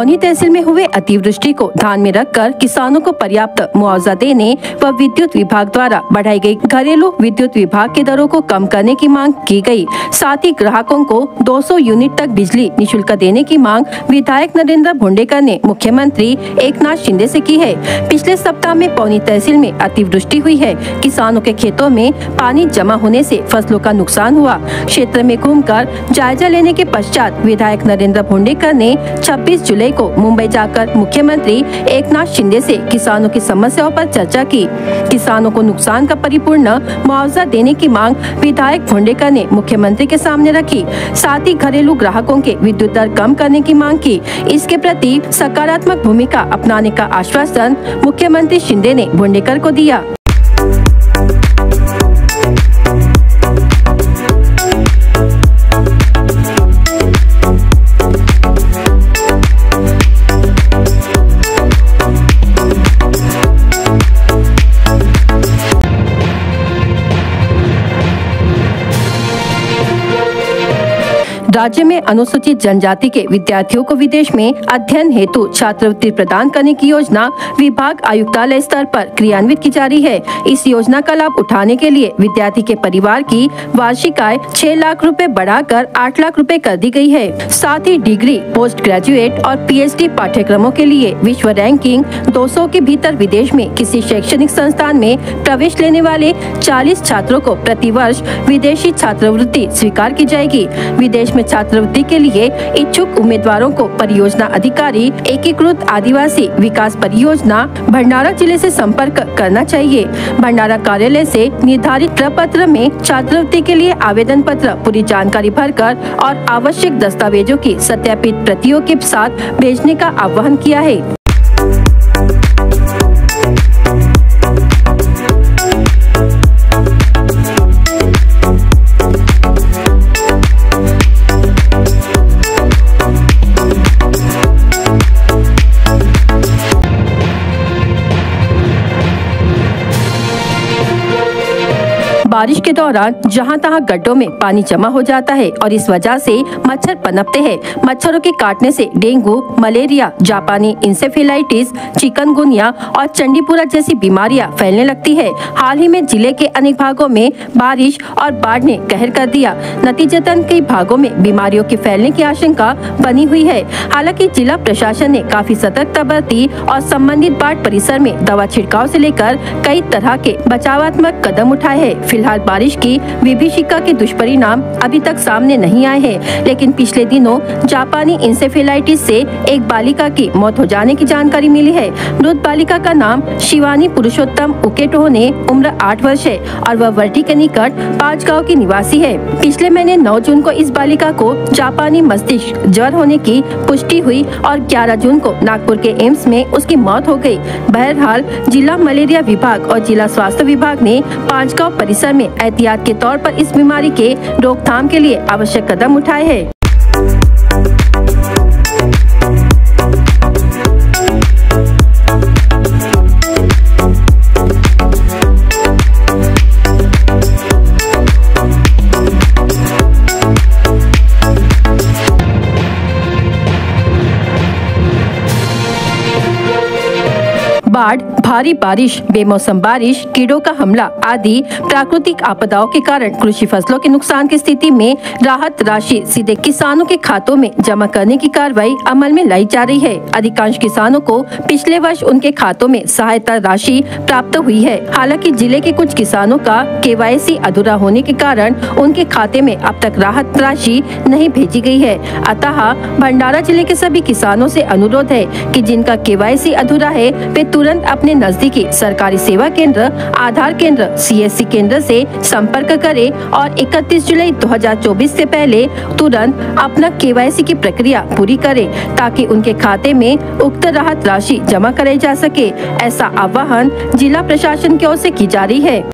पौनी तहसील में हुए अतिवृष्टि को ध्यान में रखकर किसानों को पर्याप्त मुआवजा देने व विद्युत विभाग द्वारा बढ़ाई गई घरेलू विद्युत विभाग के दरों को कम करने की मांग की गई। साथ ही ग्राहकों को 200 यूनिट तक बिजली निःशुल्क देने की मांग विधायक नरेंद्र भोंडेकर ने मुख्यमंत्री एकनाथ शिंदे से की है। पिछले सप्ताह में पौनी तहसील में अतिवृष्टि हुई है। किसानों के खेतों में पानी जमा होने से फसलों का नुकसान हुआ। क्षेत्र में घूमकर जायजा लेने के पश्चात विधायक नरेंद्र भोंडेकर ने 26 जुलाई को मुंबई जाकर मुख्यमंत्री एकनाथ शिंदे से किसानों की समस्याओं पर चर्चा की। किसानों को नुकसान का परिपूर्ण मुआवजा देने की मांग विधायक भोंडेकर ने मुख्यमंत्री के सामने रखी। साथ ही घरेलू ग्राहकों के विद्युत दर कम करने की मांग की। इसके प्रति सकारात्मक भूमिका अपनाने का आश्वासन मुख्यमंत्री शिंदे ने भोंडेकर को दिया। राज्य में अनुसूचित जनजाति के विद्यार्थियों को विदेश में अध्ययन हेतु छात्रवृत्ति प्रदान करने की योजना विभाग आयुक्तालय स्तर पर क्रियान्वित की जा रही है। इस योजना का लाभ उठाने के लिए विद्यार्थी के परिवार की वार्षिक आय 6 लाख रुपए बढ़ाकर 8 लाख रुपए कर दी गई है। साथ ही डिग्री, पोस्ट ग्रेजुएट और PhD पाठ्यक्रमों के लिए विश्व रैंकिंग 200 के भीतर विदेश में किसी शैक्षणिक संस्थान में प्रवेश लेने वाले 40 छात्रों को प्रतिवर्ष विदेशी छात्रवृत्ति स्वीकार की जाएगी। विदेश में छात्रवृत्ति के लिए इच्छुक उम्मीदवारों को परियोजना अधिकारी एकीकृत आदिवासी विकास परियोजना भंडारा जिले से संपर्क करना चाहिए। भंडारा कार्यालय से निर्धारित प्रपत्र में छात्रवृत्ति के लिए आवेदन पत्र, पूरी जानकारी भरकर और आवश्यक दस्तावेजों की सत्यापित प्रतियों के साथ भेजने का आह्वान किया है। बारिश के दौरान जहां तहां गड्ढों में पानी जमा हो जाता है और इस वजह से मच्छर पनपते हैं। मच्छरों के काटने से डेंगू, मलेरिया, जापानी इंसेफेलाइटिस, चिकनगुनिया और चंडीपुरा जैसी बीमारियां फैलने लगती है। हाल ही में जिले के अनेक भागों में बारिश और बाढ़ ने कहर कर दिया। नतीजतन कई भागों में बीमारियों के फैलने की आशंका बनी हुई है। हालांकि जिला प्रशासन ने काफी सतर्कता बरती और संबंधित बाढ़ परिसर में दवा छिड़काव से लेकर कई तरह के बचावात्मक कदम उठाए हैं। फिलहाल बारिश की विभीषिका के दुष्परिणाम अभी तक सामने नहीं आए हैं, लेकिन पिछले दिनों जापानी इंसेफेलाइटिस से एक बालिका की मौत हो जाने की जानकारी मिली है। मृत बालिका का नाम शिवानी पुरुषोत्तम उकेटो ने उम्र 8 वर्ष है और वह वर्टी के निकट 5 गाँव की निवासी है। पिछले महीने 9 जून को इस बालिका को जापानी मस्तिष्क ज्वर होने की पुष्टि हुई और 11 जून को नागपुर के एम्स में उसकी मौत हो गई। बहरहाल जिला मलेरिया विभाग और जिला स्वास्थ्य विभाग ने 5 गाँव परिसर में एहतियात के तौर पर इस बीमारी के रोकथाम के लिए आवश्यक कदम उठाए हैं। बाढ़, भारी बारिश, बेमौसम बारिश, कीड़ों का हमला आदि प्राकृतिक आपदाओं के कारण कृषि फसलों के नुकसान की स्थिति में राहत राशि सीधे किसानों के खातों में जमा करने की कार्रवाई अमल में लाई जा रही है। अधिकांश किसानों को पिछले वर्ष उनके खातों में सहायता राशि प्राप्त हुई है। हालांकि जिले के कुछ किसानों का KYC अधूरा होने के कारण उनके खाते में अब तक राहत राशि नहीं भेजी गई है। अतः भंडारा जिले के सभी किसानों से अनुरोध है कि जिनका KYC अधूरा है वे तुरंत अपने नजदीकी सरकारी सेवा केंद्र, आधार केंद्र, CSC केंद्र से संपर्क करें और 31 जुलाई 2024 से पहले तुरंत अपना KYC की प्रक्रिया पूरी करें ताकि उनके खाते में उक्त राहत राशि जमा कराई जा सके। ऐसा आह्वान जिला प्रशासन की ओर से की जा रही है।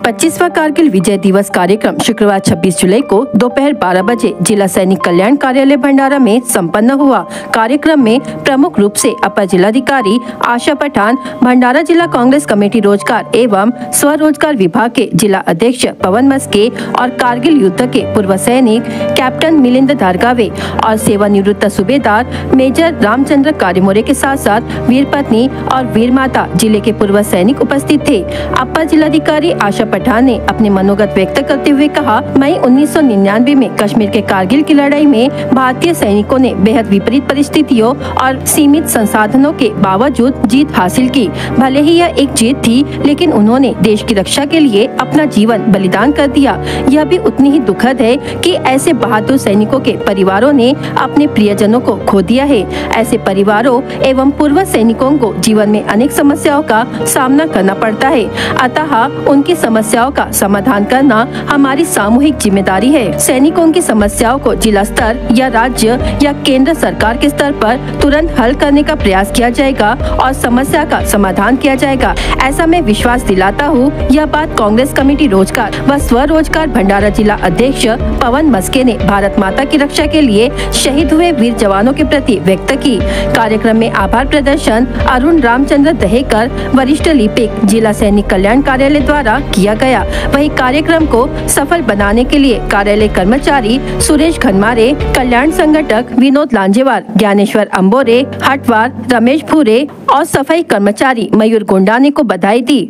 25वां कारगिल विजय दिवस कार्यक्रम शुक्रवार 26 जुलाई को दोपहर 12 बजे जिला सैनिक कल्याण कार्यालय भंडारा में संपन्न हुआ। कार्यक्रम में प्रमुख रूप से अपर जिलाधिकारी आशा पठान, भंडारा जिला कांग्रेस कमेटी रोजगार एवं स्वरोजगार विभाग के जिला अध्यक्ष पवन मस्के और कारगिल युद्ध के पूर्व सैनिक कैप्टन मिलिंद धारगावे और सेवानिवृत्त सूबेदार मेजर रामचंद्र कारीमोरे के साथ साथ वीर पत्नी और वीर माता जिले के पूर्व सैनिक उपस्थित थे। अपर जिलाधिकारी आशा पठान ने अपने मनोगत व्यक्त करते हुए कहा, मई 1999 में कश्मीर के कारगिल की लड़ाई में भारतीय सैनिकों ने बेहद विपरीत परिस्थितियों और सीमित संसाधनों के बावजूद जीत हासिल की। भले ही यह एक जीत थी, लेकिन उन्होंने देश की रक्षा के लिए अपना जीवन बलिदान कर दिया। यह भी उतनी ही दुखद है कि ऐसे बहादुर सैनिकों के परिवारों ने अपने प्रियजनों को खो दिया है। ऐसे परिवारों एवं पूर्व सैनिकों को जीवन में अनेक समस्याओं का सामना करना पड़ता है, अतः उनकी समस्याओं का समाधान करना हमारी सामूहिक जिम्मेदारी है। सैनिकों की समस्याओं को जिला स्तर या राज्य या केंद्र सरकार के स्तर पर तुरंत हल करने का प्रयास किया जाएगा और समस्या का समाधान किया जाएगा, ऐसा मैं विश्वास दिलाता हूँ। यह बात कांग्रेस कमेटी रोजगार व स्वरोजगार भंडारा जिला अध्यक्ष पवन मस्के ने भारत माता की रक्षा के लिए शहीद हुए वीर जवानों के प्रति व्यक्त की। कार्यक्रम में आभार प्रदर्शन अरुण रामचंद्र दहेकर, वरिष्ठ लिपिक, जिला सैनिक कल्याण कार्यालय द्वारा किया गया। वहीं कार्यक्रम को सफल बनाने के लिए कार्यालय कर्मचारी सुरेश खनमारे, कल्याण संगठक विनोद लांजेवार, ज्ञानेश्वर अंबोरे, हटवार, रमेश भूरे और सफाई कर्मचारी मयूर गोंडाने को बधाई दी।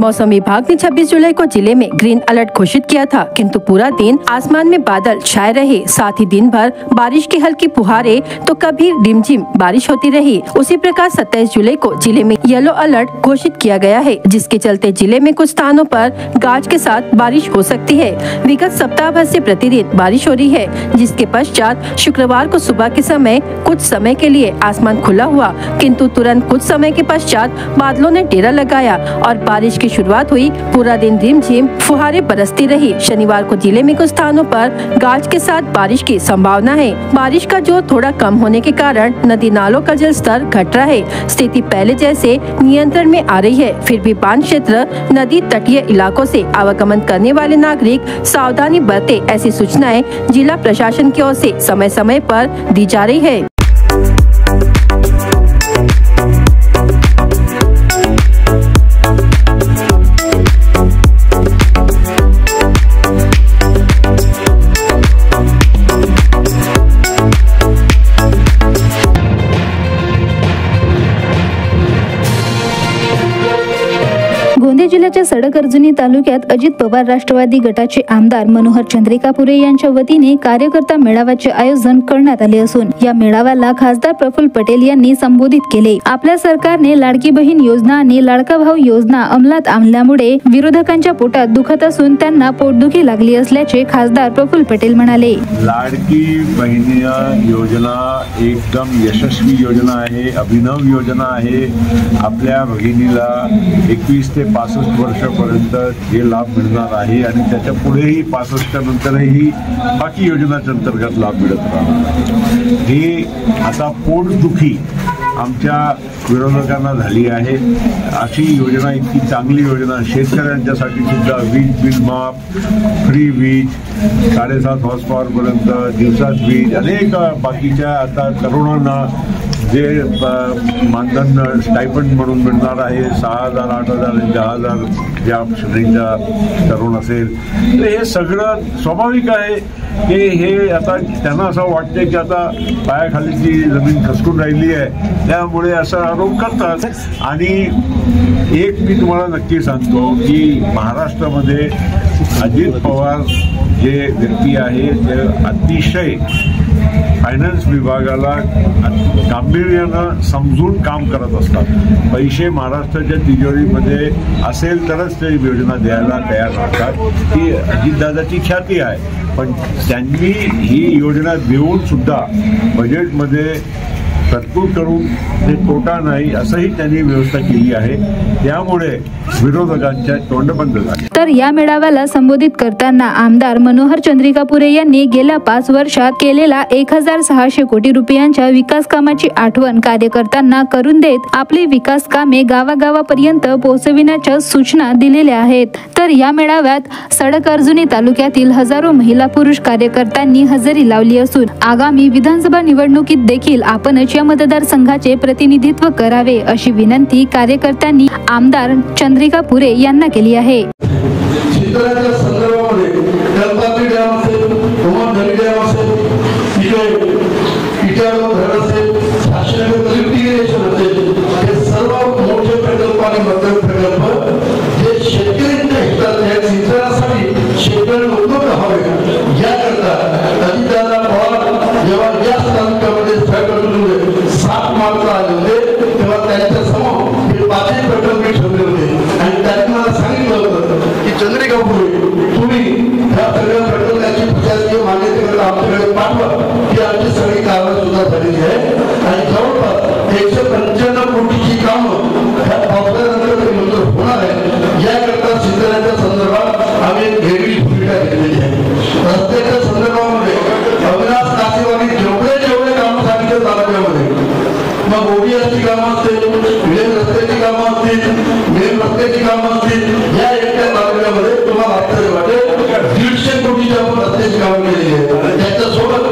मौसम विभाग ने 26 जुलाई को जिले में ग्रीन अलर्ट घोषित किया था, किंतु पूरा दिन आसमान में बादल छाए रहे। साथ ही दिन भर बारिश की हल्की फुहारें तो कभी रिमझिम बारिश होती रही। उसी प्रकार 27 जुलाई को जिले में येलो अलर्ट घोषित किया गया है, जिसके चलते जिले में कुछ स्थानों पर गाज के साथ बारिश हो सकती है। विगत सप्ताह भर से प्रतिदिन बारिश हो रही है, जिसके पश्चात शुक्रवार को सुबह के समय कुछ समय के लिए आसमान खुला हुआ, किंतु तुरंत कुछ समय के पश्चात बादलों ने डेरा लगाया और बारिश की शुरुआत हुई। पूरा दिन रिमझिम फुहारें बरसती रही। शनिवार को जिले में कुछ स्थानों पर गाज के साथ बारिश की संभावना है। बारिश का जोर थोड़ा कम होने के कारण नदी नालों का जल स्तर घट रहा है। स्थिति पहले जैसे नियंत्रण में आ रही है। फिर भी बांध क्षेत्र, नदी तटीय इलाकों से आवागमन करने वाले नागरिक सावधानी बरते, ऐसी सूचनाएं जिला प्रशासन की ओर से समय समय पर दी जा रही है। गोंदिया जिल्ह्याच्या सडक अर्जुनी तालुक्यात अजित पवार राष्ट्रवादी गटाचे आमदार मनोहर चंद्रिकापुरे यांच्या वतीने कार्यकर्ता मेळाव्याचे आयोजन करण्यात आले असून या मेळाव्याला खासदार प्रफुल्ल पटेल यांनी संबोधित केले। आपल्या सरकारने लाडकी बहीण योजना आणि लाडका भाऊ योजना अंमलात आणल्यामुळे विरोधकांच्या पोटात दुखत असून त्यांना पोटदुखी लागली असल्याचे खासदार प्रफुल्ल पटेल म्हणाले। लाडकी बहीण योजना एकदम यशस्वी योजना आहे, अभिनव योजना आहे। आपल्या भगिनीला 21 ते 65 वर्षापर्यंत हे लाभ मिळणार आहे आणि त्याच्या पुढेही 65 नंतरही बाकी योजनांच्या अंतर्गत लाभ मिळत राहणार। ही आता पोटदुखी आमच्या विरोधकांना झाली आहे। अशी योजना, इतकी चांगली योजना, शेतकऱ्यांच्यासाठी सुद्धा वीज बिल माफ, फ्री वीज, 7.5 हॉर्स पॉवर पर्यंत दिवसात वीज, अनेक बाकीच्या आता तरुणांना जे मानधन स्टायपंड म्हणून मिळणार आहे 6,000, 8,000, 10,000 ज्या श्रेणीचा तरुण असेल, तर हे सगळं स्वाभाविक आहे की हे आता त्यांना असं वाटते की आता पायाखालीची जमीन खसकून राहिली आहे, त्यामुळे असा आरोप करतात। आणि एक मी तुम्हाला नक्की सांगतो की महाराष्ट्रामध्ये अजित पवार जे व्यक्ती आहे ते अतिशय फायनान्स विभागाला गांभीर्यानं समजून काम करत असतात। पैसे महाराष्ट्राच्या तिजोरीमध्ये असेल तरच ते योजना द्यायला तयार राहतात। ही अजितदादाची ख्याती आहे, पण त्यांनी ही योजना देऊन सुद्धा बजेटमध्ये तत्पूर करून ते तोटा नाही असंही त्यांनी व्यवस्था केली आहे. त्यामुळे विरोधकांच्या तोंड बंद झाले. तर या मेळाव्याला संबोधित करताना आमदार मनोहर चंद्रिकापुरे यांनी गेल्या 5 वर्षात केलेला 1600 कोटी रुपयांच्या विकास कामाची आठवण कार्यकर्त्यांना करून देत आपली विकास कामे गावागावापर्यंत पोहोचविण्याच्या सूचना दिलेल्या आहेत. तर या मेळाव्यात सडक अर्जुनी तालुक्यातील हजारो महिला पुरुष कार्यकर्त्यांनी हजेरी लावली असून आगामी विधानसभा निवडणुकीत देखील आपणच या मतदारसंघाचे प्रतिनिधित्व करावे अशी विनंती कार्यकर्त्यांनी आमदार चंद्रिकापुरे यांना केली आहे. शेतकऱ्यांच्या संदर्भामध्ये कल्पाती डॅम असेल, धोमधरी डॅम असेल, इटाळा धरण असेल, शासनाचे लिफ्टिगेशन असेल, हे सर्व मोठे प्रकल्प आणि मध्यम प्रकल्प जे शेतकऱ्यांच्या हिताचे आहेत, सिंचनासाठी शेतकऱ्यांना उपलब्ध व्हावे याकरता अजितदादा पवार जेव्हा या तालुक्यामध्ये 7 मार्च आले होते तेव्हा त्यांच्या समोर हे 5 प्रकल्प ठेवले होते आणि त्यांनी मला सांगितलं होतं की चंद्रिकापुरे तुम्ही ह्या सगळ्या प्रकल्पाची प्रशासकीय मान्यतेकरता आमच्याकडे पाठवा की आमची सगळी कामं सुद्धा झालेली आहे आणि जवळपास 195 कोटीची कामं ह्या पावसाळ्यानंतर मंजूर होणार आहे. याकरता शेतकऱ्यांच्या संदर्भात आम्ही एक वेगळी भूमिका घेतलेली आहे. रस्त्याच्या संदर्भामध्ये अविनाश कासेवानी जेवढे कामं सांगितले तालुक्यामध्ये, मग ओबीएसची कामं असतील, मेन रस्त्याची कामं असतील, मेन रस्त्याची कामं असतील, या एकट्या तालुक्यामध्ये तुम्हाला आश्चर्य वाटेल 150 कोटीची आपण रस्त्याची कामं केलेली आहे. त्याच्यासोबत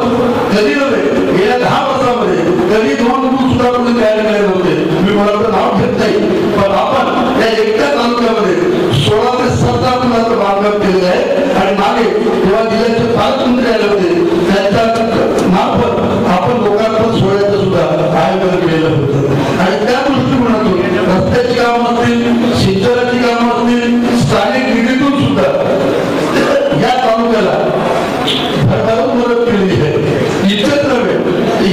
कधी नव्हे गेल्या 10 वर्षामध्ये कधी 2 पूल सुद्धा कोणी तयार केले नव्हते. मी मला नाव घेत नाही, पण आपण या एकट्या तालुक्यामध्ये 16 ते 17 पुलाचं बांधकाम केलेलं आहे आणि मागे जेव्हा जिल्ह्याचे पालकमंत्री आले होते त्यांच्या मार्फत आपण लोकांना सोहळ्याचं सुद्धा आयोजन केलेलं होतं आणि त्या दृष्टिकोनातून रस्त्याची कामं असतील, सिंचनाची कामं असतील, स्थानिक निधीतून सुद्धा या तालुक्याला भरभरून मदत केलेली आहे. इतकंच नव्हे,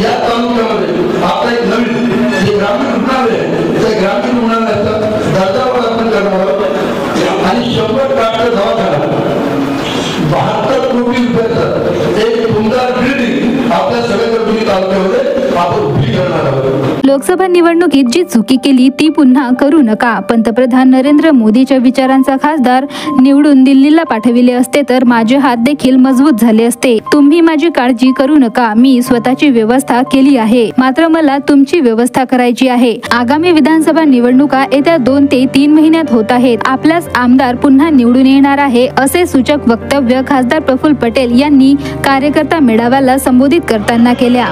या तालुक्यामध्ये आपला एक नवीन जे ग्रामीण रुग्णालय आहे त्या ग्रामीण रुग्णालयाचा दर्जावर आपण करणार आहोत आणि 100 डॉक्टर दवाखाना 72 कोटी रुपयाचा एक सुंदर बिल्डिंग आपल्या सगळ्या तालुक्यामध्ये आपण उभी करणार आहोत. लोकसभा निवडणुकीत जी चुकी केली ती पुन्हा करू नका. पंतप्रधान नरेंद्र मोदीच्या विचारांचा खासदार निवडून दिल्लीला पाठविले असते तर माझे हात देखील मजबूत झाले असते. तुम्ही माझी काळजी करू नका, मी स्वतःची व्यवस्था केली आहे, मात्र मला तुमची व्यवस्था करायची आहे. आगामी विधानसभा निवडणुका येत्या 2 ते 3 महिन्यात होत आहेत. आपल्याच आमदार पुन्हा निवडून येणार आहे असे सूचक वक्तव्य खासदार प्रफुल्ल पटेल यांनी कार्यकर्ता मेळाव्याला संबोधित करताना केल्या.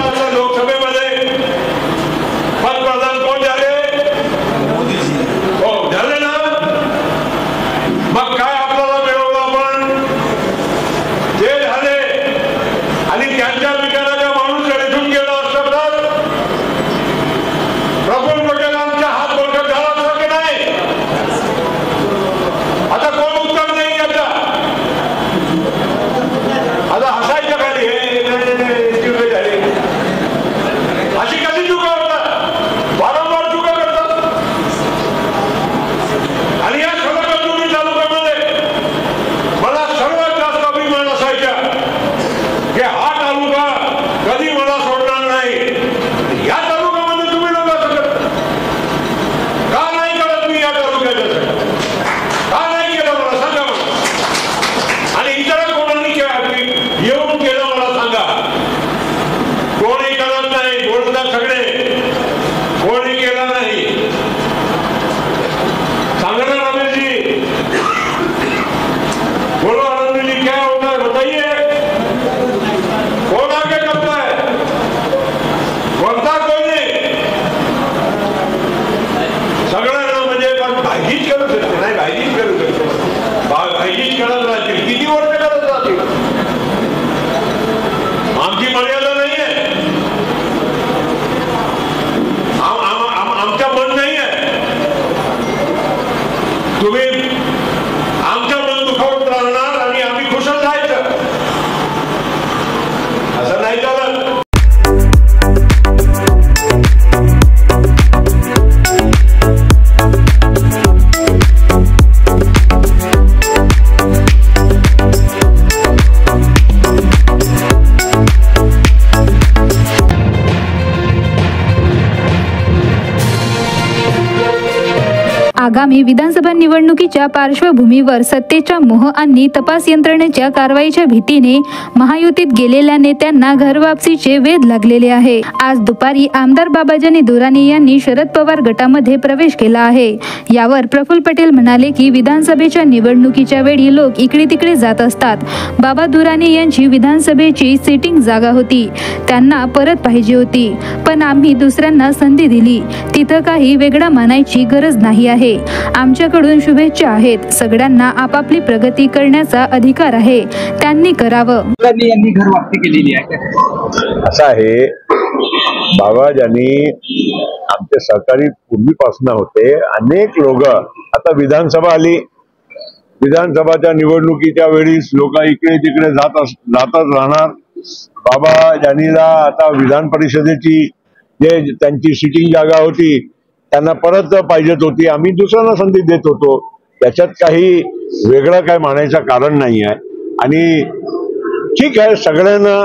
आगामी विधानसभा निवडणुकीच्या पार्श्वभूमीवर सत्तेच्या मोह आणि तपास यंत्रणेच्या कारवाईच्या भीतीने महायुतीत गेलेल्या नेत्यांना घरवापसीचे वेध लागलेले आहे। आज दुपारी आमदार बाबाजानी दुराणी यांनी शरद पवार गटामध्ये प्रवेश केला आहे। यावर प्रफुल्ल पटेल म्हणाले की विधानसभेच्या निवडणुकीच्या वेळी लोक इकडे तिकडे जात असतात। बाबा दुराणी यांची विधानसभेची सिटिंग जागा होती, त्यांना परत पाहिजे होती, पण आम्ही दुसऱ्यांना संधी दिली। तिथं काही वेगळं मानायची गरज नाही आहे। आमच्याकडून शुभेच्छा आहेत। सगळ्यांना आपापली प्रगती करण्याचा अधिकार आहे, त्यांनी करावं। यांनी घरवापसी केलेली आहे। असं आहे, बाबाजानी आमचे सहकारी पूर्वीपासून होते। अनेक लोक आता विधानसभा आली, विधानसभाच्या निवडणुकीच्या वेळीस लोक इकडे तिकडे जातच राहणार। बाबाजानीला आता विधान परिषदेची जे त्यांची सिटिंग जागा होती त्यांना परत पाहिजेत होती, आम्ही दुसऱ्यांना संधी देत होतो। त्याच्यात काही वेगळं काय मानायचं कारण नाही आहे। आणि ठीक आहे, सगळ्यांना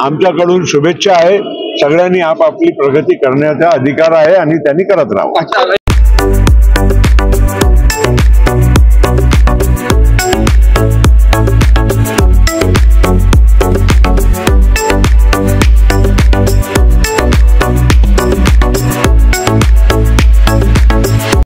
आमच्याकडून शुभेच्छा आहे। सगळ्यांनी आपापली प्रगती करण्याचा अधिकार आहे आणि त्यांनी करत राहावं।